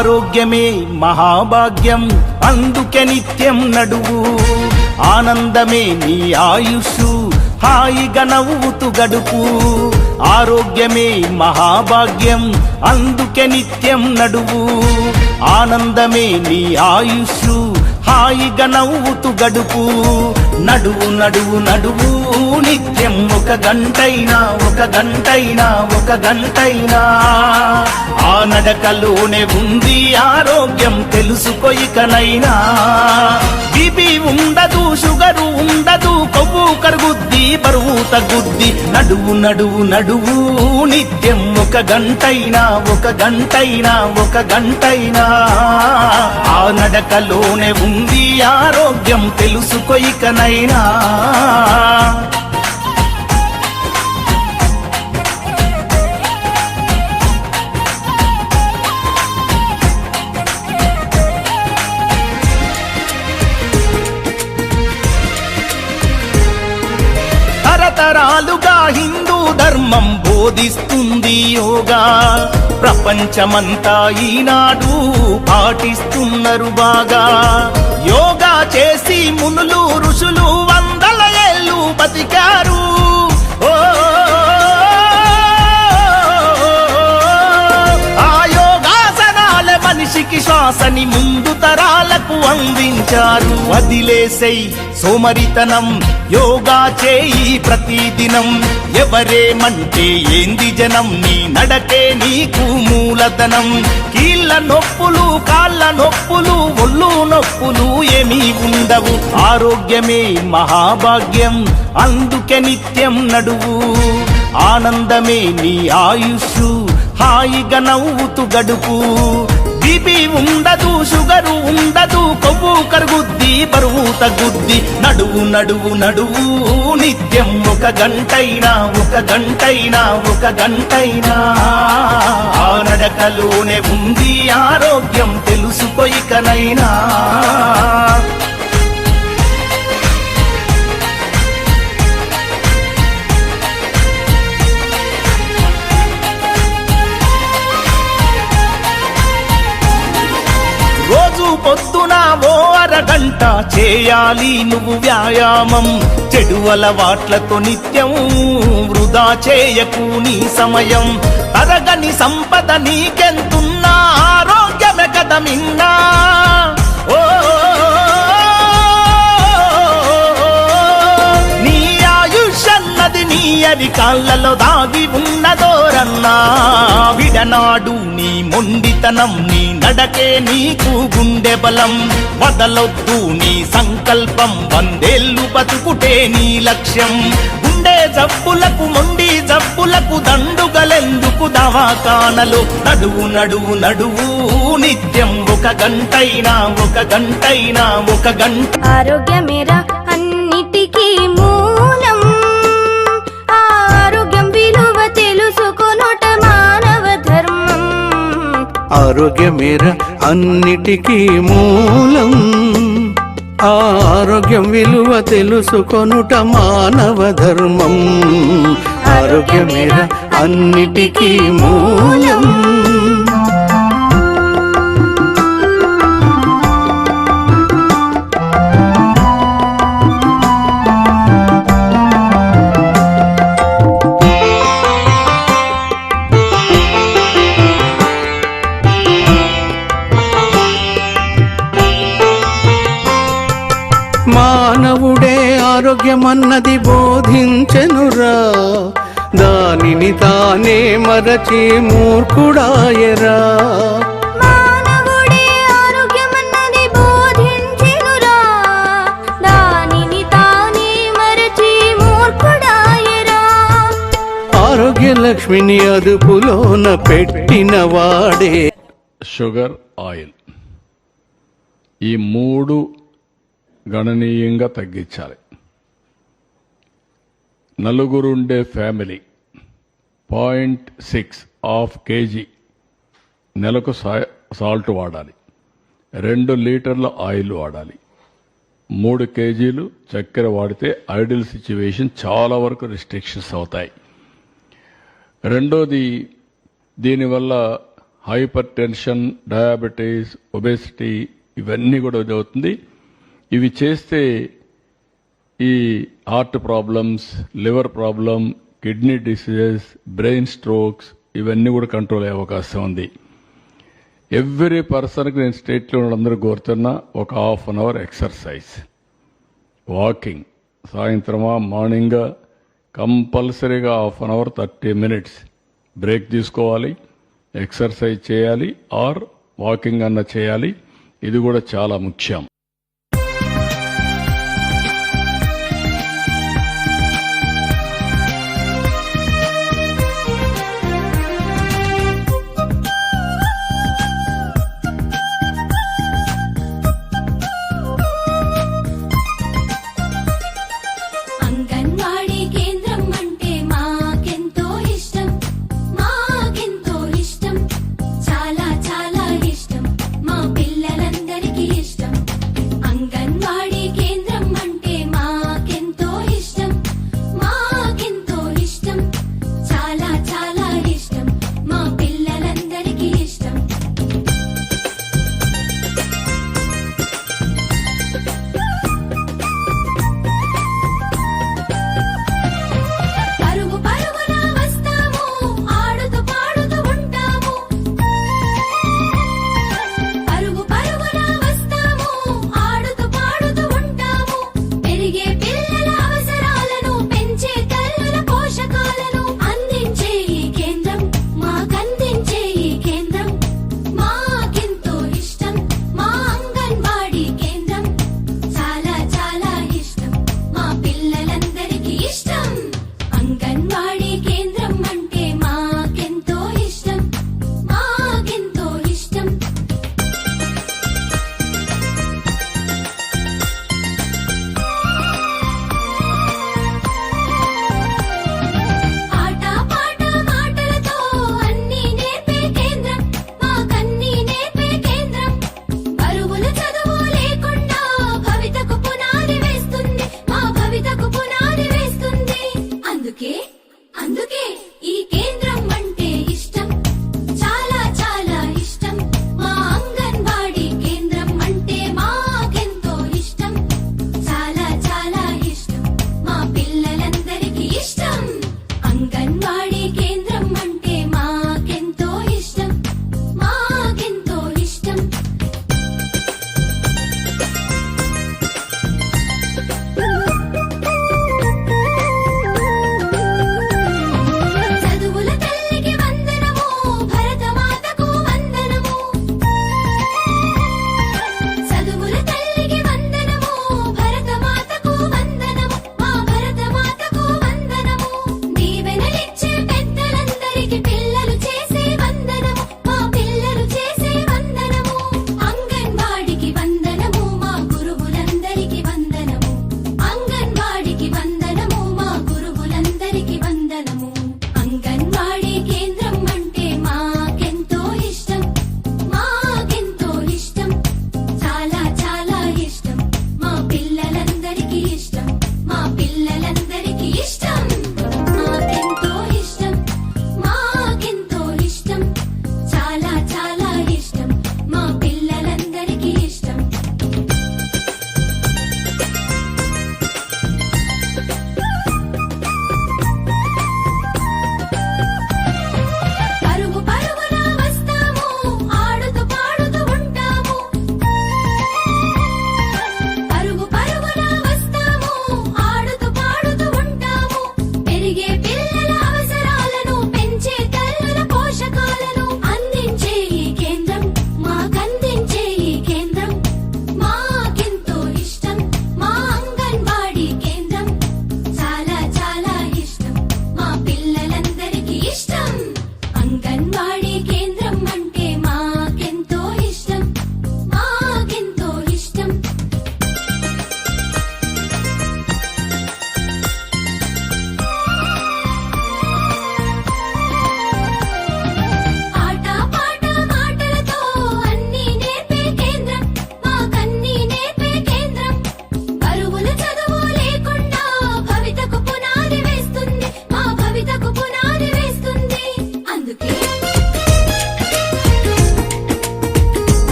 ఆరోగ్యమే మహాభాగ్యం అందుకే నిత్యం నడువు ఆనందమే నీ ఆయుష్షు హాయిగా నవ్వుతూ గడుపు ఆరోగ్యమే మహాభాగ్యం అందుకే నిత్యం నడువు ఆనందమే నీ ఆయుష్షు హాయిగా నవ్వుతూ గడుపు నడువు నడువు నడువు నిత్యం ఒక గంటైనా ఆ నడకలోనే ఉంది ఆరోగ్యం తెలుసుకో ఇకనైనా బీపీ ఉండదు షుగరు ఉండదు కొవ్వు కరుగుద్ది బరువు తగ్గుద్ది నడువు నడువు నడువు నిత్యం ఒక గంటైనా ఆ నడకలోనే ఉంది ఆరోగ్యం తెలుసుకో ఇకనైనా తరతరాలుగా హిందూ ధర్మం బోధిస్తుంది యోగా ప్రపంచమంతా ఈనాడు పాటిస్తున్నారు బాగా యోగా చేసి మునులు ఋషులు వందల ఏళ్ళు బతికారు ఆ యోగాసనాల మనిషికి శ్వాసని ముందు తరాలకు అందించారు వదిలేసై సోమరితనం యోగా చేయి ప్రతిదినం ఎవరేమంటే ఏంది జనం నీ నడకే నీకు మూలధనం కీళ్ళ నొప్పులు కాళ్ళ నొప్పులు ఒళ్ళు నొప్పులు ఏమీ ఉండవు ఆరోగ్యమే మహాభాగ్యం అందుకే నిత్యం నడువు ఆనందమే నీ ఆయుష్షు హాయిగా నవ్వుతూ గడుపు బీపీ ఉండదు షుగరు ఉండదు కొవ్వు కరుగుద్ది బరువు తగ్గుద్ది నడువు నడువు నడువు నిత్యం ఒక గంటైనా ఆ నడకలోనే ఉంది ఆరోగ్యం తెలుసుకో ఇకనైనా రోజు పొద్దున ఓ అరగంట చేయాలి నువ్వు వ్యాయామం చెడు అలవాట్లతో నిత్యం వృధా చేయకు నీ సమయం తరగని సంపద నీకెంతున్నా ఆరోగ్యమే కదా మిన్నా నీ ఆయుష్ అన్నది నీ అరికాళ్ళలో దాగి ఉన్నదోరన్నా విడనాడు నీ మొండితనం నీ నడకే నీకు గుండె బలం వదలొద్దు నీ సంకల్పం 100 ఏళ్ళు బతుకుటే నీ లక్ష్యం గుండె జబ్బులకు మొండి జబ్బులకు దండుగలెందుకు దవాఖానలు నడువు నడువు నడువు నిత్యం ఒక గంటైనా ఆరోగ్యమేరా అన్నిటికీ మూలం ఆరోగ్యం విలువ తెలుసుకొనుట మానవ ధర్మం ఆరోగ్యమేరా అన్నిటికీ మూలం ఆరోగ్యం విలువ తెలుసుకొనుట మానవ ధర్మం ఆరోగ్యమేరా అన్నిటికీ మూలం మానవుడే ఆరోగ్యమన్నది బోధించెనురా దానిని తానే మరచి మూర్ఖుడాయరా మానవుడే ఆరోగ్యమన్నది బోధించెనురా దానిని తానే మరచి మూర్ఖుడాయరా ఆరోగ్య లక్ష్మిని అదుపులోన పెట్టిన వాడే షుగర్ ఆయిల్ ఈ 3 గణనీయంగా తగ్గించాలి. నలుగురుండే ఫ్యామిలీ 0.6 kg నెలకు సాల్ట్ వాడాలి. 2 లీటర్ల ఆయిల్ వాడాలి. 3 kgలు చక్కెర వాడితే ఐడియల్ సిచ్యువేషన్ చాలా వరకు రిస్ట్రిక్షన్స్ అవుతాయి. రెండోది దీనివల్ల హైపర్ టెన్షన్, డయాబెటీస్, ఒబేసిటీ ఇవన్నీ కూడా అవుతుంది. ఇవి చేస్తే ఈ heart problems, liver problem, kidney diseases, brain strokes ఇవన్నీ కూడా కంట్రోల్ అయ్యే అవకాశం ఉంది. ఎవ్రీ పర్సన్కి నేను స్టేట్లో అందరూ కోరుతున్నా ఒక ½ అన్ అవర్ ఎక్సర్సైజ్, వాకింగ్, సాయంత్రమా మార్నింగ్ కంపల్సరీగా ½ అన్ అవర్ 30 minutes బ్రేక్ తీసుకోవాలి, ఎక్సర్సైజ్ చేయాలి ఆర్ వాకింగ్ అన్న చేయాలి. ఇది కూడా చాలా ముఖ్యం. అంగన్వాడీ కేంద్రం అంటే మాకెంతో ఇష్టం, మాకెంతో ఇష్టం, చాలా చాలా ఇష్టం, మా పిల్లలందరికీ ఇష్టం.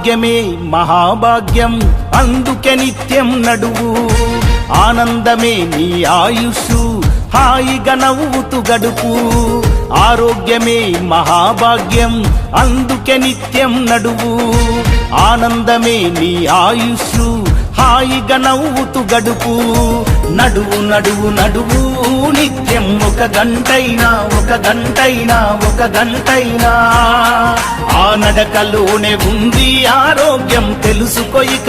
ఆరోగ్యమే మహాభాగ్యం అందుకే నిత్యం నడువు ఆనందమే నీ ఆయుష్షు హాయిగా నవ్వుతూ గడుపు ఆరోగ్యమే మహాభాగ్యం అందుకే నిత్యం నడువు ఆనందమే నీ ఆయుష్షు హాయిగా నవ్వుతూ గడుపు నడువు నడువు నడువు నిత్యం ఒక గంటైనా ఆ నడకలోనే ఉంది ఆరోగ్యం తెలుసుకో ఇక